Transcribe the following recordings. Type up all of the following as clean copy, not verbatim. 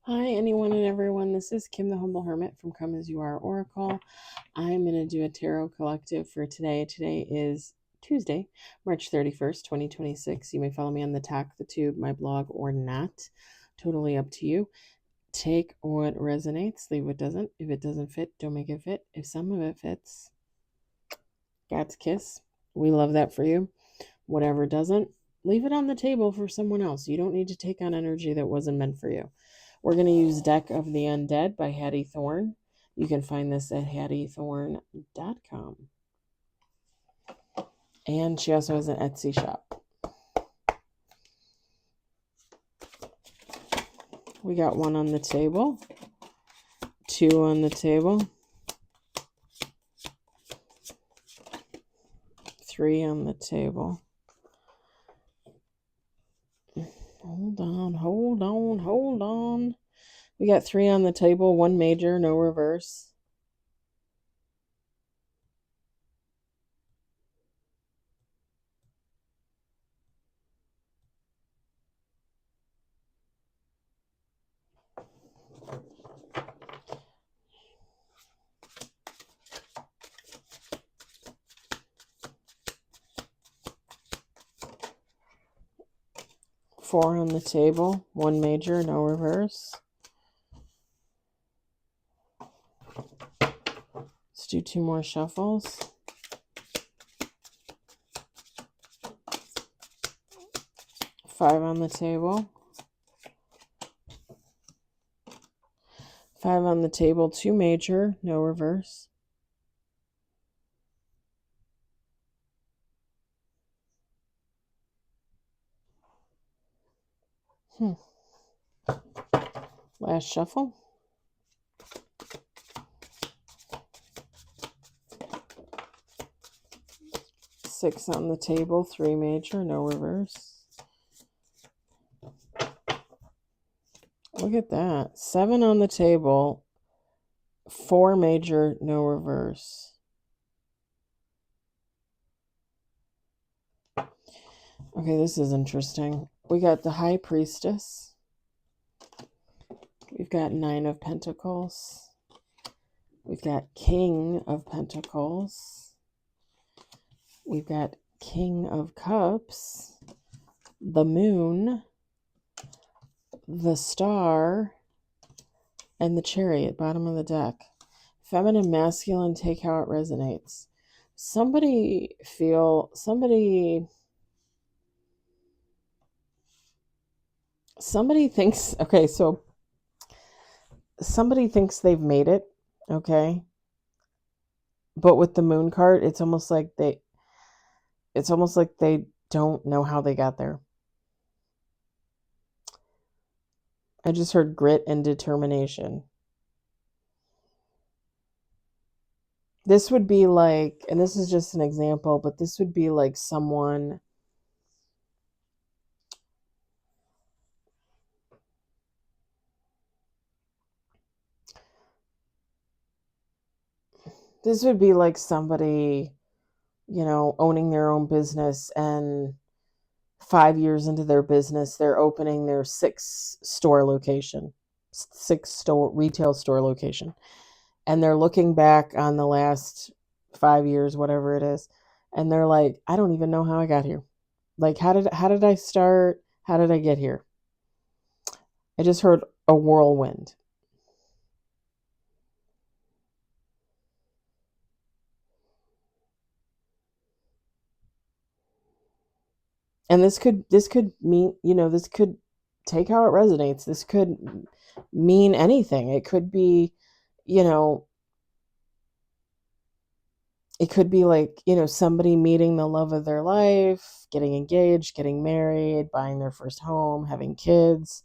Hi, anyone and everyone. This is Kim the Humble Hermit from Come As You Are Oracle. I'm going to do a tarot collective for today. Today is Tuesday, March 31st, 2026. You may follow me on the Talk the Tube, my blog, or not. Totally up to you. Take what resonates, leave what doesn't. If it doesn't fit, don't make it fit. If some of it fits, God's kiss. We love that for you. Whatever doesn't, leave it on the table for someone else. You don't need to take on energy that wasn't meant for you. We're going to use Deck of the Undead by Hattie Thorne. You can find this at hattiethorne.com. And she also has an Etsy shop. We got 1 on the table, 2 on the table, 3 on the table. Hold on. We got 3 on the table, 1 major, no reverse. Four on the table, 1 major, no reverse. Let's do 2 more shuffles. 5 on the table. 5 on the table, 2 major, no reverse. Last shuffle. 6 on the table, 3 major, no reverse. Look at that. 7 on the table, 4 major, no reverse. Okay, this is interesting. We got the High Priestess. We've got 9 of Pentacles. We've got King of Pentacles. We've got King of Cups. The Moon. The Star. And the Chariot, bottom of the deck. Feminine, masculine, take how it resonates. Somebody thinks, okay, so somebody thinks they've made it, okay? But with the Moon card, it's almost like they don't know how they got there. I just heard grit and determination. This would be like, and this is just an example, but this would be like someone somebody, owning their own business, and 5 years into their business, they're opening their 6th retail store location. And they're looking back on the last 5 years, whatever it is. And they're like, I don't even know how I got here. Like, how did I start? How did I get here? I just heard a whirlwind. And this could mean, this could take how it resonates. This could mean anything. It could be, it could be like, somebody meeting the love of their life, getting engaged, getting married, buying their first home, having kids,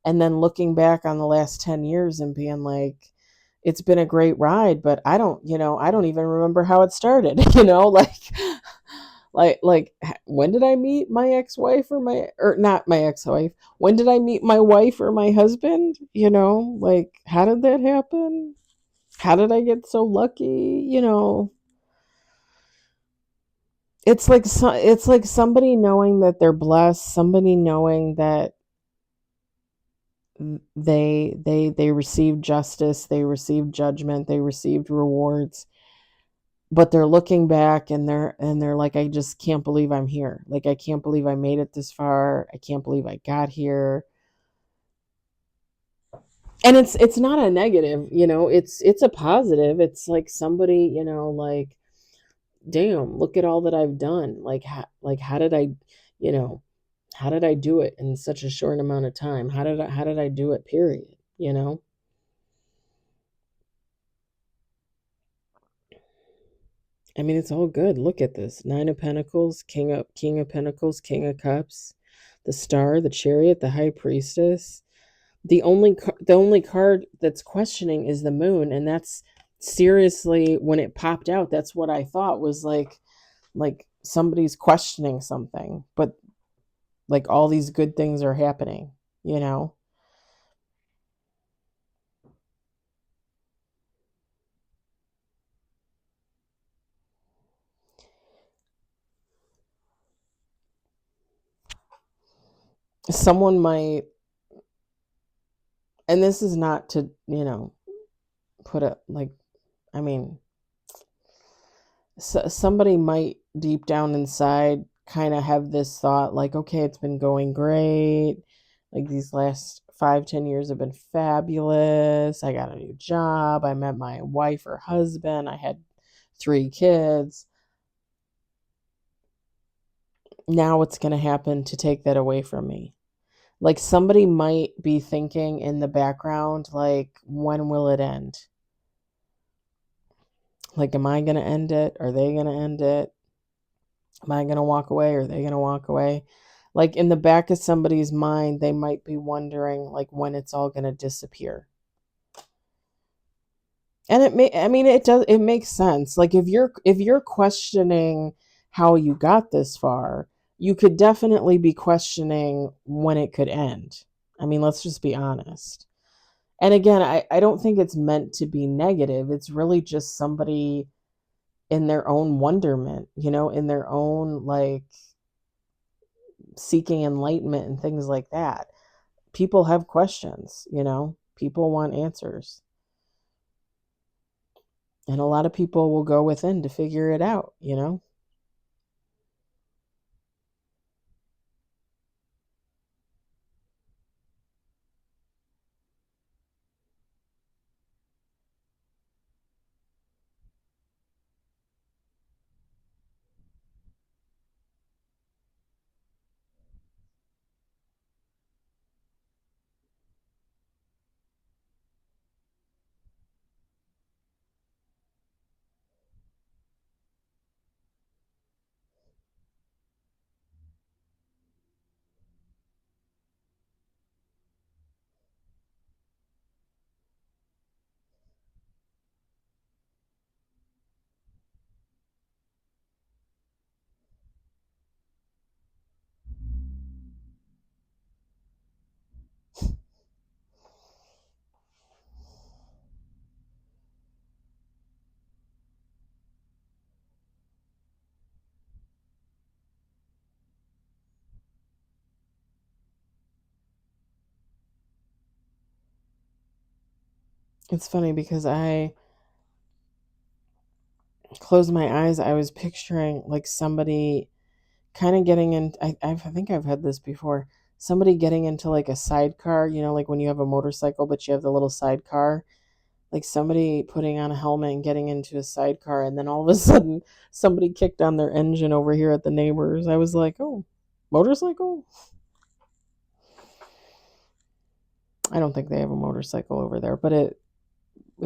and then looking back on the last 10 years and being like, it's been a great ride, but I don't even remember how it started, like when did I meet my ex-wife or not my ex-wife? When did I meet my wife or my husband? Like, how did that happen? How did I get so lucky? It's like somebody knowing that they're blessed, somebody knowing that they received justice, they received judgment, they received rewards, but they're looking back and they're like, I just can't believe I'm here. Like, I can't believe I made it this far. I can't believe I got here. And it's not a negative, it's a positive. It's like somebody, like, damn, look at all that I've done. Like how did I, you know, how did I do it in such a short amount of time? How did I do it, period, I mean, it's all good. Look at this. Nine of Pentacles, King of Pentacles, King of Cups, the Star, the Chariot, the High Priestess. The only card that's questioning is the Moon, and that's seriously, when it popped out, that's what I thought was like somebody's questioning something, but like all these good things are happening, you know. Someone might, and this is not to, put it like, I mean, somebody might deep down inside kind of have this thought like, okay, it's been going great. Like, these last 5-10 years have been fabulous. I got a new job. I met my wife or husband. I had 3 kids. Now what's going to happen to take that away from me? Like, somebody might be thinking in the background, like, when will it end? Like, am I going to end it? Are they going to end it? Am I going to walk away? Or are they going to walk away? Like, in the back of somebody's mind, they might be wondering, like, when it's all going to disappear. And it makes sense. Like, if you're questioning how you got this far, you could definitely be questioning when it could end. I mean, let's just be honest. And again, I don't think it's meant to be negative. It's really just somebody in their own wonderment, in their own, like, seeking enlightenment and things like that. People have questions, people want answers. And a lot of people will go within to figure it out. It's funny because I closed my eyes. I was picturing like somebody kind of getting in. I think I've had this before. Somebody getting into like a sidecar, like when you have a motorcycle, but you have the little sidecar. Like somebody putting on a helmet and getting into a sidecar, and then all of a sudden somebody kicked on their engine over here at the neighbors. I was like, oh, motorcycle? I don't think they have a motorcycle over there, but it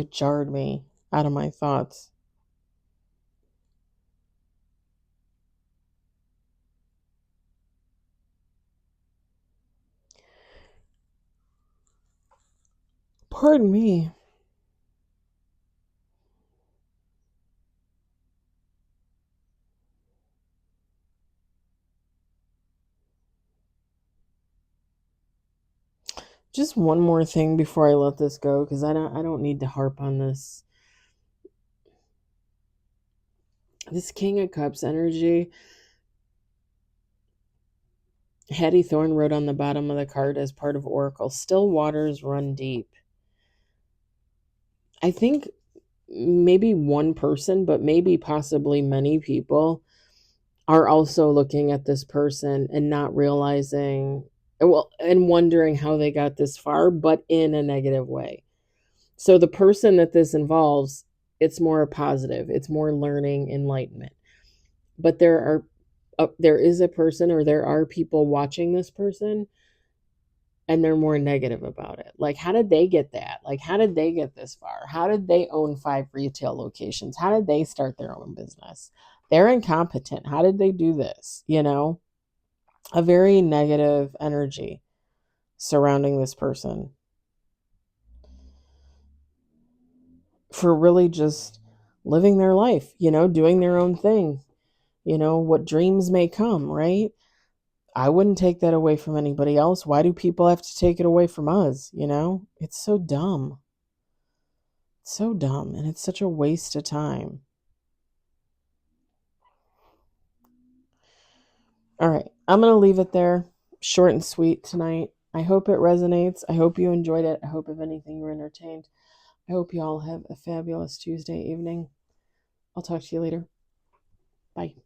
jarred me out of my thoughts. Pardon me. Just one more thing before I let this go, because I don't need to harp on this. This King of Cups energy, Hattie Thorne wrote on the bottom of the card as part of Oracle, still waters run deep. I think maybe one person, but maybe possibly many people are also looking at this person and not realizing, well, and wondering how they got this far, but in a negative way. So the person that this involves, it's more positive, it's more learning, enlightenment. But there is a person, or there are people watching this person, and they're more negative about it. Like, how did they get that? Like, how did they get this far? How did they own 5 retail locations? How did they start their own business? They're incompetent. How did they do this? A very negative energy surrounding this person for really just living their life, doing their own thing, what dreams may come, right? I wouldn't take that away from anybody else. Why do people have to take it away from us? It's so dumb. It's so dumb, and it's such a waste of time. All right, I'm going to leave it there. Short and sweet tonight. I hope it resonates. I hope you enjoyed it. I hope, if anything, you're entertained. I hope you all have a fabulous Tuesday evening. I'll talk to you later. Bye.